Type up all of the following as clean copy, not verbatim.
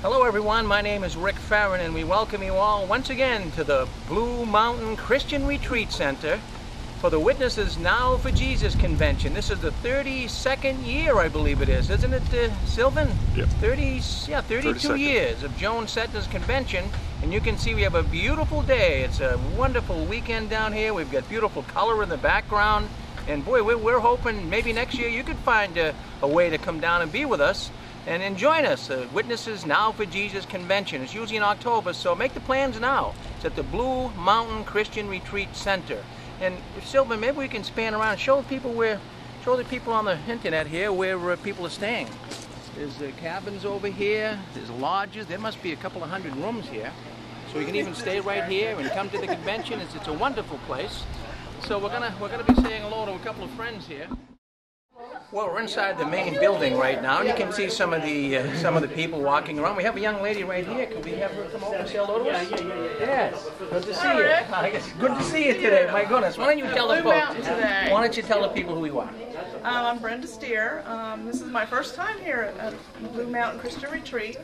Hello everyone, my name is Rick Farron and we welcome you all once again to the Blue Mountain Christian Retreat Center for the Witnesses Now for Jesus convention. This is the 32nd year, I believe it is, isn't it, Sylvan? Yep. 32 years of Joan Setner's convention, and you can see we have a beautiful day. It's a wonderful weekend down here. We've got beautiful color in the background, and boy, we're hoping maybe next year you could find a way to come down and be with us and join us. The Witnesses Now for Jesus convention. It's usually in October, so make the plans now. It's at the Blue Mountain Christian Retreat Center. And Sylvan, maybe we can span around and show the people on the internet here where people are staying. There's cabins over here. There's lodges. There must be a couple of hundred rooms here, so you can even stay right here and come to the convention. It's a wonderful place. So we're gonna be saying hello to a couple of friends here. Well, we're inside the main building right now. You can see some of the people walking around. We have a young lady right here. Could we have her come over and say hello to us? Yes. Good to see you. Good to see you today. My goodness. Why don't you tell the folks? Why don't you tell the people who you are? I'm Brenda Steer. This is my first time here at Blue Mountain Christian Retreat,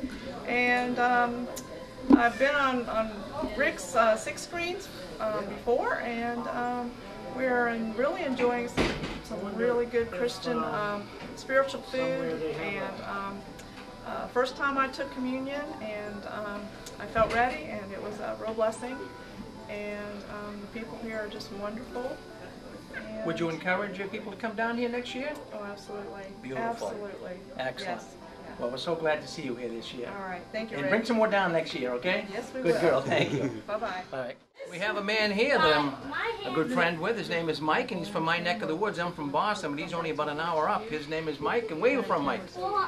and I've been on Rick's 6 screens before, and we're really enjoying some really good Christian spiritual food, and first time I took communion, and I felt ready, and it was a real blessing, and the people here are just wonderful. And would you encourage people to come down here next year? Oh, absolutely. Beautiful. Absolutely. Excellent. Yes. Well, we're so glad to see you here this year. All right. Thank you, And Rick. bring some more down next year, okay? Yes, we will. Good girl. Thank you. Bye-bye. All right. We have a man here that I'm a good friend with. His name is Mike, and he's from my neck of the woods. I'm from Boston, but he's only about an hour up. His name is Mike. And where are you from, Mike?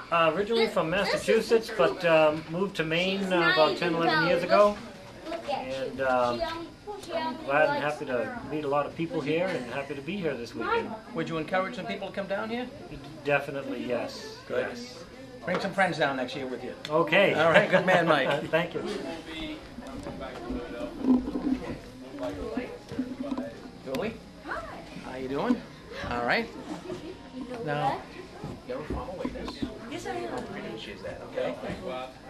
Originally from Massachusetts, but moved to Maine about 10, 11 years ago. And glad and happy to meet a lot of people here, and happy to be here this weekend. Would you encourage some people to come down here? Definitely, yes. Good. Yes. Bring some friends down next year with you. Okay. All right. Good man, Mike. Thank you. Julie? How you doing? All right. Now, you're from a witness. Yes, I am. How pretty she is that, okay?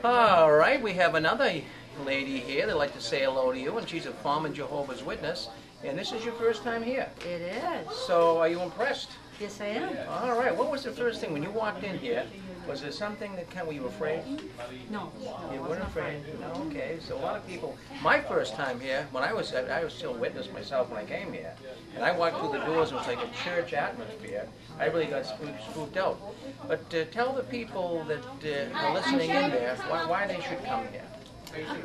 All right, we have another lady here that'd like to say hello to you, and she's a former Jehovah's Witness, and this is your first time here. It is. So, are you impressed? Yes, I am. All right, what was the first thing when you walked in here? Was there something that were you afraid? No. You weren't afraid? No, okay. So a lot of people, my first time here, when I was still a witness myself when I came here, and I walked through the doors, it was like a church atmosphere. I really got spooked out. But tell the people that are listening in there why they should come here.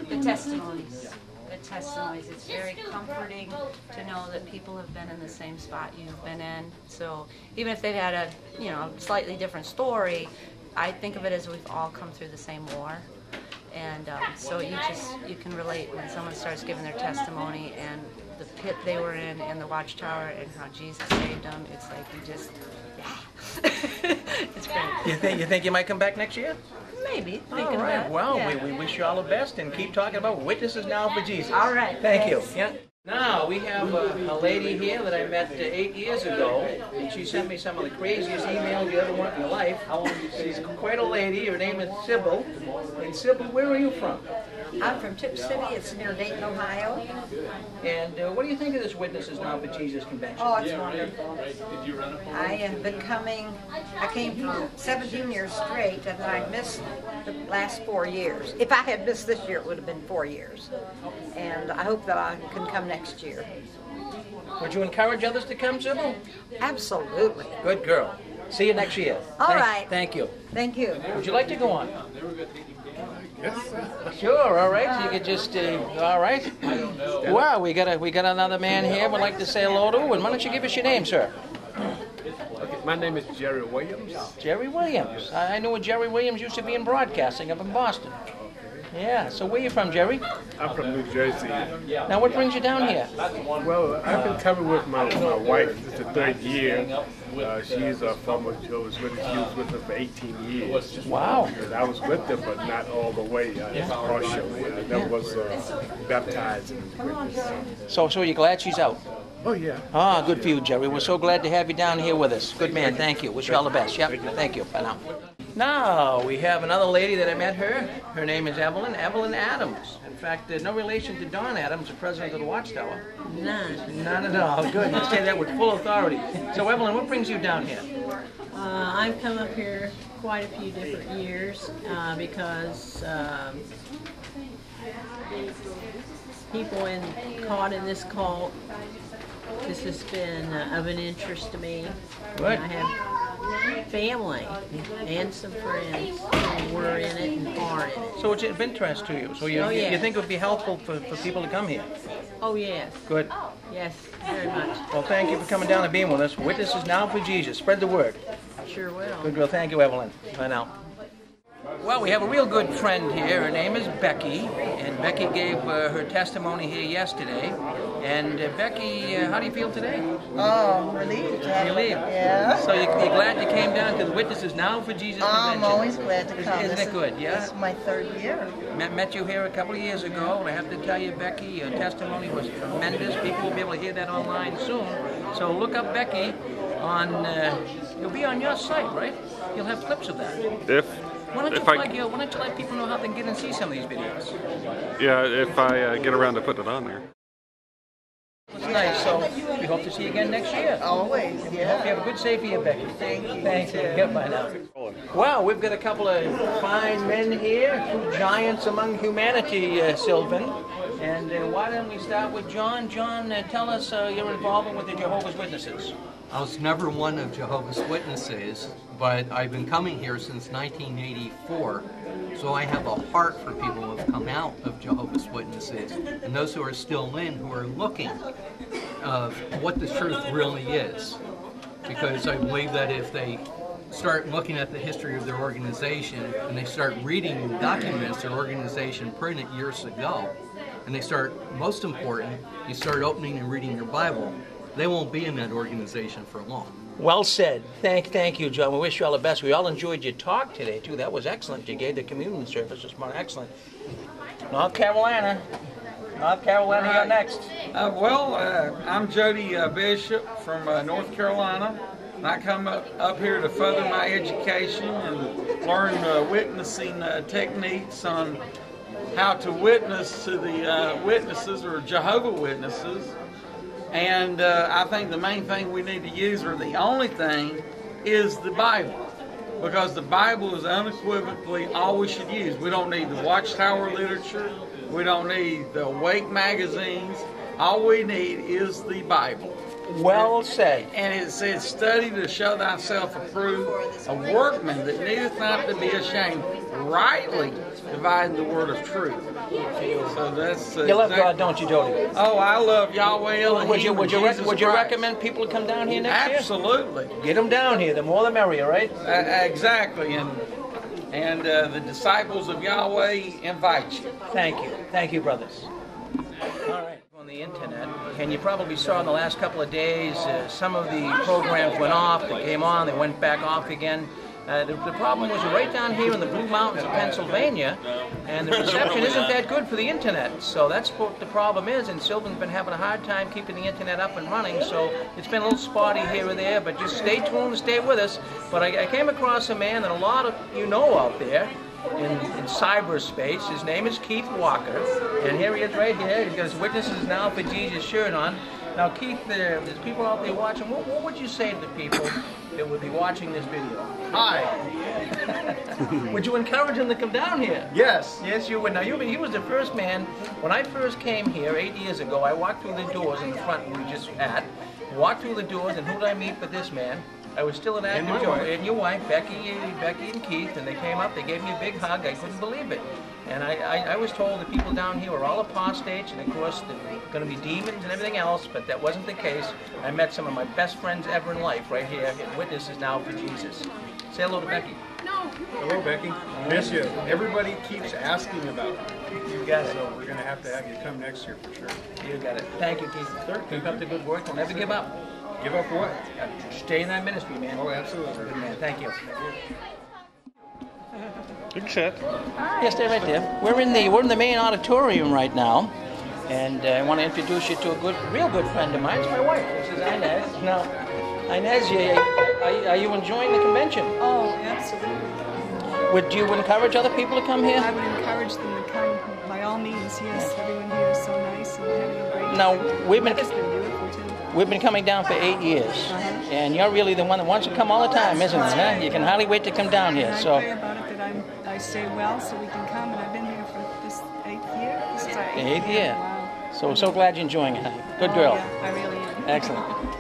The testimonies. The testimonies. It's very comforting to know that people have been in the same spot you've been in. So even if they've had a slightly different story, I think of it as we've all come through the same war. And so you can relate when someone starts giving their testimony and the pit they were in and the watchtower and how Jesus saved them. It's like it's great. You think you might come back next year? Maybe. All Thinking right. about it. Well, Yeah. we wish you all the best and keep talking about Witnesses Now for Jesus. All right. Thank you. Thanks. Yeah. Now, we have a lady here that I met 8 years ago, and she sent me some of the craziest emails you ever want in your life. She's quite a lady. Her name is Sybil. And Sybil, where are you from? I'm from Tip City. It's near Dayton, Ohio. And what do you think of this Witnesses Now for Jesus convention? Oh, it's wonderful. I have been coming, I came for 17 years straight, and I missed the last 4 years. If I had missed this year, it would have been 4 years. And I hope that I can come next year. Would you encourage others to come, Sybil? Absolutely. Good girl. See you next year. All right. Thank you. Thank you. Would you like to go on? Sure, all right. So you could just, all right. Well, we got another man here we'd like to say hello to. And why don't you give us your name, sir? Okay, my name is Jerry Williams. Jerry Williams. I knew a Jerry Williams used to be in broadcasting up in Boston. Yeah, so where are you from, Jerry? I'm from New Jersey. Now, what brings you down here? Well, I've been coming with my wife. This is the 3rd year. She's a former Jehovah's Witness. She was with us for 18 years. Wow. And I was with her, but not all the way, partially. I never was baptized in the witness. So you're glad she's out? Oh, yeah. Ah, good for you, Jerry. We're so glad to have you down here with us. Good man, thank you. Wish you all the best. Yep, thank you. Bye now. Now, we have another lady that I met her. Her name is Evelyn Adams. In fact, no relation to Don Adams, the president of the Watchtower. None. None at all. Good. You say that with full authority. So, Evelyn, what brings you down here? I've come up here quite a few different years because people caught in this cult, this has been of an interest to me. Good. I have family and some friends who were in it and are in it. So it's of interest to you. So you, yes. you think it would be helpful for people to come here? Oh, yes. Good. Yes, very much. Well, thank you for coming down and being with us. Witnesses now for Jesus. Spread the word. Sure will. Good girl. Thank you, Evelyn. Bye now. Well, we have a real good friend here. Her name is Becky, and Becky gave her testimony here yesterday. And Becky, how do you feel today? Oh, I'm relieved. Relieved? Yeah. So you're glad you came down to the Witnesses Now for Jesus convention? I'm always glad to come. Isn't it good? Yeah. This is my third year. Met you here a couple of years ago, and I have to tell you, Becky, your testimony was tremendous. People will be able to hear that online soon. So look up Becky on. You'll be on your site, right? You'll have clips of that. Why don't you let people know how they can get and see some of these videos? Yeah, if I get around to putting it on there. It's nice, so we hope to see you again next year. Always, We hope you yeah. have a good safe year, Becky. Thank you. Thank you. Goodbye now. Well, we've got a couple of fine men here, two giants among humanity, Sylvan. And why don't we start with John? John, tell us your involvement with the Jehovah's Witnesses. I was never one of Jehovah's Witnesses, but I've been coming here since 1984, so I have a heart for people who have come out of Jehovah's Witnesses and those who are still in, who are looking of what the truth really is. Because I believe that if they start looking at the history of their organization and they start reading the documents their organization printed years ago, and they start, most important, you start opening and reading your Bible, they won't be in that organization for long. Well said. Thank you, John. We wish you all the best. We all enjoyed your talk today, too. That was excellent. You gave the communion service this morning. Excellent. North Carolina, you're next. I'm Jody Bishop from North Carolina. And I come up here to further my education and learn witnessing techniques on how to witness to the witnesses or Jehovah Witnesses. And I think the main thing we need to use, or the only thing, is the Bible. Because the Bible is unequivocally all we should use. We don't need the Watchtower literature. We don't need the Awake magazines. All we need is the Bible. Well said. And it says, study to show thyself approved, a workman that needeth not to be ashamed, rightly dividing the word of truth. So that's you love God, don't you, Jody? Oh, I love Yahweh Elohim. Would you recommend people to come down here next year? Absolutely. Get them down here. The more the merrier, right? Exactly. And the disciples of Yahweh invite you. Thank you, brothers. All right. On the internet, and you probably saw in the last couple of days some of the programs went off, they came on, they went back off again. The problem was right down here in the Blue Mountains of Pennsylvania, and the reception isn't that good for the internet. So that's what the problem is, and Sylvan's been having a hard time keeping the internet up and running, so it's been a little spotty here or there, but just stay tuned and stay with us. But I came across a man that a lot of you know out there in cyberspace. His name is Keith Walker, and here he is right here. He's got his Witnesses Now for Jesus shirt on. Now, Keith, there's people out there watching. What would you say to the people that would be watching this video? Hi. Would you encourage them to come down here? Yes. Yes, you would. Now, he was the first man. When I first came here 8 years ago, I walked through the doors in the front we just at. Walked through the doors, and who did I meet but this man? I was still an active Joe, and your wife, Becky and Keith, and they came up, they gave me a big hug. I couldn't believe it. And I was told that people down here were all apostates, and of course they're going to be demons and everything else, but that wasn't the case. I met some of my best friends ever in life right here at Witnesses Now for Jesus. Say hello to Becky. Hello, Becky. Miss you. Everybody keeps asking about you. You got it. So we're going to have you come next year for sure. You got it. Thank you, Keith. Sir, keep up the good work. Don't ever give up. Give up what? Stay in that ministry, man. Oh, absolutely. Good man. Thank you. Good chat. Yeah, stay right there. We're in the main auditorium right now, And I want to introduce you to a real good friend of mine. It's my wife. This is Inez. Now, Inez, are you enjoying the convention? Oh, absolutely. Would you encourage other people to come here? I would encourage them to come by all means. Yes, everyone here is so nice and having a great time. Now, we've been beautiful too. We've been coming down for 8 years, and you're really the one that wants to come all the time, isn't it? Huh? You can hardly wait to come down here. So I pray about it that I stay well so we can come, and I've been here for this 8th year. This is our 8th year. Wow. So glad you're enjoying it, honey. Good girl. Yeah, I really am. Excellent.